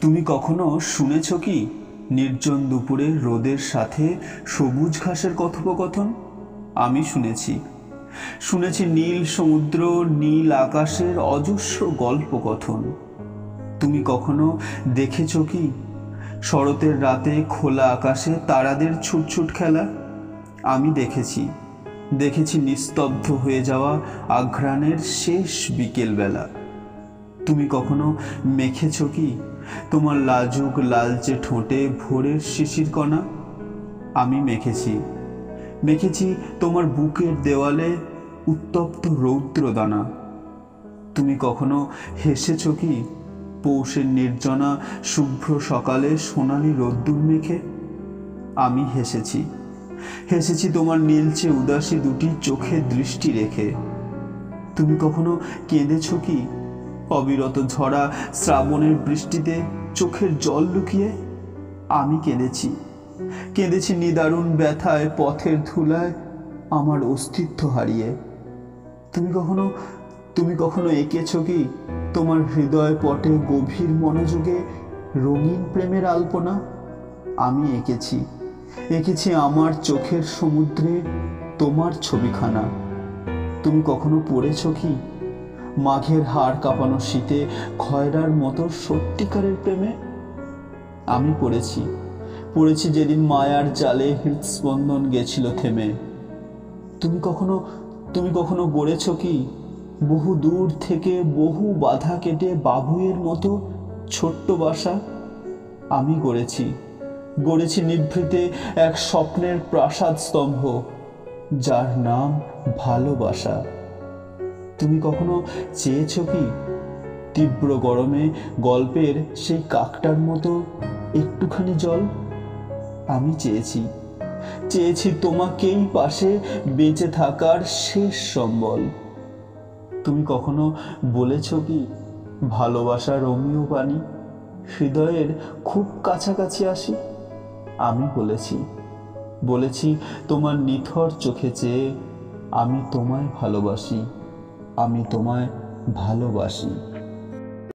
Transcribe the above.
তুমি কখনো শুনেছ কি নির্জন দুপুরে রোদের সাথে সবুজ ঘাসের কথোপকথন? আমি শুনেছি। শুনেছি নীল সমুদ্র, নীল আকাশের অজস্র গল্পকথন। তুমি কখনো দেখেছ কি শরতের রাতে খোলা আকাশে তারাদের ছুটছুট খেলা? আমি দেখেছি। দেখেছি নিস্তব্ধ হয়ে যাওয়া আঘ্রাণের শেষ বিকেলবেলা। তুমি কখনো মেখেছ কি তোমার লাজুক লালচে ঠোঁটে ভোরের শিশির কণা? আমি মেখেছি। মেখেছি তোমার বুকের দেওয়ালে উত্তপ্ত রৌদ্রদানা। তুমি কখনো হেসেছ কি পৌষের নির্জনা শুভ্র সকালে সোনালি রোদ্দুর মেখে? আমি হেসেছি। হেসেছি তোমার নীলচে উদাসী দুটি চোখে দৃষ্টি রেখে। তুমি কখনো কেঁদেছ কি অবিরত ঝরা শ্রাবণের বৃষ্টিতে চোখের জল লুকিয়ে? আমি কেঁদেছি। কেঁদেছি নিদারুণ ব্যথায় পথের ধুলায় আমার অস্তিত্ব হারিয়ে। তুমি কখনো এঁকেছ কি তোমার হৃদয় পটে গভীর মনোযোগে রঙিন প্রেমের আলপনা? আমি এঁকেছি। এঁকেছি আমার চোখের সমুদ্রে তোমার ছবিখানা। তুমি কখনো পড়েছ কি মাঘের হাড় কাঁপানো শীতে খয়রার মতো সত্যিকারের প্রেমে? আমি পড়েছি। পড়েছি যেদিন মায়ার জালে হৃদস্পন্দন গেছিল থেমে। তুমি কখনো গড়েছ কি বহু দূর থেকে বহু বাধা কেটে বাবুইয়ের মতো ছোট্ট বাসা? আমি গড়েছি নিভৃতে এক স্বপ্নের প্রাসাদ স্তম্ভ, যার নাম ভালোবাসা। তুমি কখনো চেয়েছ কি তীব্র গরমে গল্পের সেই কাকটার মতো একটুখানি জল? আমি চেয়েছি তোমাকেই পাশে বেঁচে থাকার শেষ সম্বল। তুমি কখনো বলেছ কি ভালোবাসা রোমিও বাণী, হৃদয়ের খুব কাছাকাছি আসি? আমি বলেছি তোমার নিথর চোখে চেয়ে আমি তোমায় ভালোবাসি, আমি তোমায় ভালোবাসি।